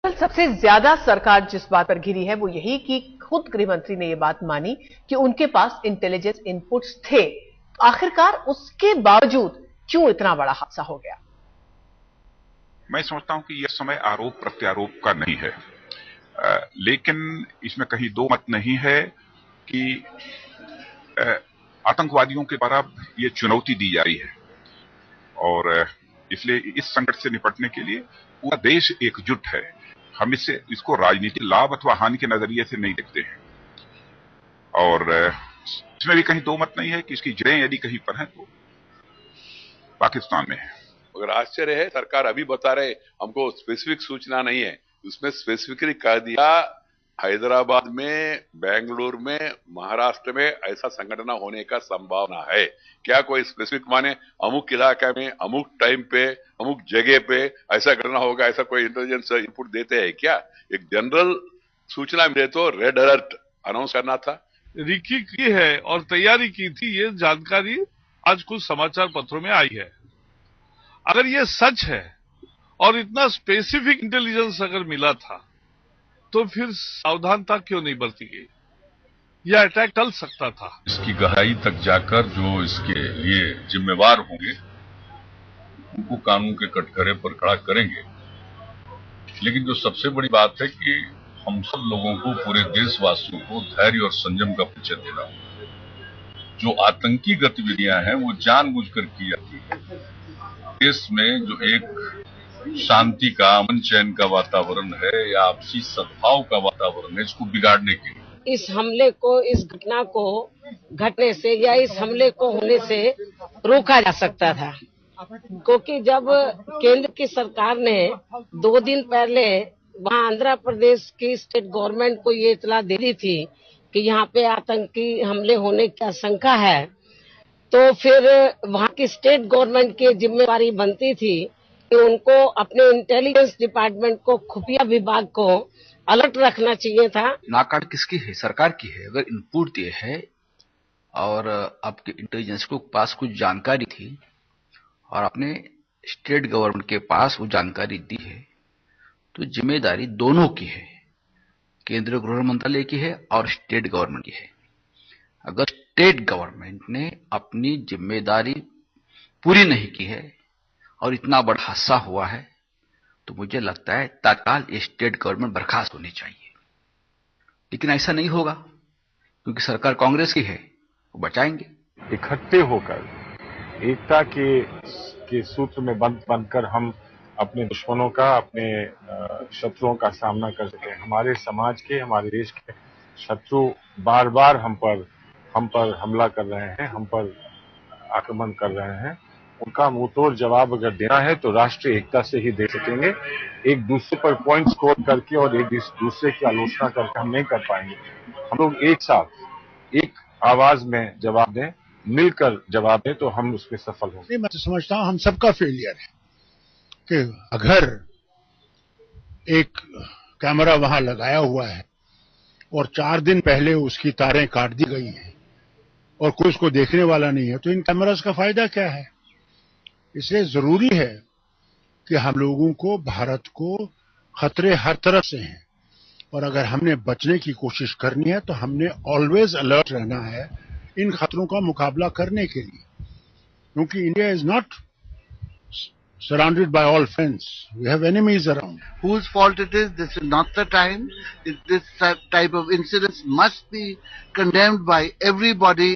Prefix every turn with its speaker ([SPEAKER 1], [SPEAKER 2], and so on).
[SPEAKER 1] कल सबसे ज्यादा सरकार जिस बात पर घिरी है वो यही कि खुद गृह मंत्री ने यह बात मानी कि उनके पास इंटेलिजेंस इनपुट्स थे। आखिरकार उसके बावजूद क्यों इतना बड़ा हादसा हो गया?
[SPEAKER 2] मैं समझता हूं कि यह समय आरोप प्रत्यारोप का नहीं है, लेकिन इसमें कहीं दो मत नहीं है कि आतंकवादियों के द्वारा ये चुनौती दी जा रही है और इसलिए इस संकट से निपटने के लिए पूरा देश एकजुट है। हम इसको राजनीतिक लाभ अथवा हानि के नजरिए से नहीं देखते हैं और इसमें भी कहीं दो मत नहीं है कि इसकी जड़ें यदि कहीं पर हैं तो पाकिस्तान में है।
[SPEAKER 3] मगर आश्चर्य है, सरकार अभी बता रहे हमको स्पेसिफिक सूचना नहीं है। उसमें स्पेसिफिकली कह दिया हैदराबाद में, बेंगलुरु में, महाराष्ट्र में ऐसा संगठन होने का संभावना है। क्या कोई स्पेसिफिक माने अमुक इलाके में, अमुक टाइम पे, अमुक जगह पे ऐसा घटना होगा, ऐसा कोई इंटेलिजेंस इनपुट देते हैं क्या? एक जनरल सूचना मिले तो रेड अलर्ट अनाउंस करना था।
[SPEAKER 4] रिक्की की है और तैयारी की थी, ये जानकारी आज कुछ समाचार पत्रों में आई है। अगर ये सच है और इतना स्पेसिफिक इंटेलिजेंस अगर मिला था तो फिर सावधानता क्यों नहीं बरती गई? यह अटैक टल सकता था।
[SPEAKER 5] इसकी गहराई तक जाकर जो इसके लिए जिम्मेवार होंगे उनको कानून के कटघरे पर खड़ा करेंगे। लेकिन जो सबसे बड़ी बात है कि हम सब लोगों को, पूरे देशवासियों को धैर्य और संयम का परिचय देना होगा। जो आतंकी गतिविधियां हैं वो जानबूझकर की जाती है। देश में जो एक शांति का, अमन चैन का वातावरण है या आपसी सद्भाव का वातावरण है, इसको बिगाड़ने के लिए
[SPEAKER 6] इस हमले को, इस घटना को घटने से या इस हमले को होने से रोका जा सकता था। क्योंकि जब केंद्र की सरकार ने 2 दिन पहले वहां आंध्र प्रदेश की स्टेट गवर्नमेंट को ये इतला दे दी थी कि यहाँ पे आतंकी हमले होने की आशंका है, तो फिर वहां की स्टेट गवर्नमेंट की जिम्मेवारी बनती थी कि उनको अपने इंटेलिजेंस डिपार्टमेंट को, खुफिया विभाग को अलर्ट रखना चाहिए था।
[SPEAKER 7] नाकाम किसकी है? सरकार की है। अगर इनपुट दिए है और आपके इंटेलिजेंस को पास कुछ जानकारी थी और आपने स्टेट गवर्नमेंट के पास वो जानकारी दी है, तो जिम्मेदारी दोनों की है, केंद्रीय गृह मंत्रालय की है और स्टेट गवर्नमेंट की है। अगर स्टेट गवर्नमेंट ने अपनी जिम्मेदारी पूरी नहीं की है और इतना बड़ा हादसा हुआ है, तो मुझे लगता है तत्काल स्टेट गवर्नमेंट बर्खास्त होनी चाहिए। लेकिन ऐसा नहीं होगा क्योंकि सरकार कांग्रेस की है, वो बचाएंगे।
[SPEAKER 8] इकट्ठे होकर एकता के सूत्र में बनकर हम अपने दुश्मनों का, अपने शत्रुओं का सामना कर सकें। हमारे समाज के, हमारे देश के शत्रु बार बार हम पर हमला कर रहे हैं, हम पर आक्रमण कर रहे हैं। उनका मुंहतोड़ जवाब अगर देना है तो राष्ट्रीय एकता से ही दे सकेंगे। एक दूसरे पर पॉइंट स्कोर करके और एक दूसरे की आलोचना करके हम नहीं कर पाएंगे। हम लोग एक साथ, एक आवाज में जवाब दें, मिलकर जवाब दें, तो हम उसमें सफल होंगे।
[SPEAKER 9] मैं तो समझता हूं हम सबका फेलियर है कि अगर एक कैमरा वहां लगाया हुआ है और 4 दिन पहले उसकी तारें काट दी गई हैं और कोई उसको देखने वाला नहीं है, तो इन कैमरास का फायदा क्या है? इसलिए जरूरी है कि हम लोगों को, भारत को खतरे हर तरफ से हैं और अगर हमने बचने की कोशिश करनी है तो हमने ऑलवेज अलर्ट रहना है इन खतरों का मुकाबला करने के लिए, क्योंकि India is not surrounded by all friends. We have enemies around.
[SPEAKER 10] Whose fault it is, this is not the time. This type of incidents must be condemned by everybody.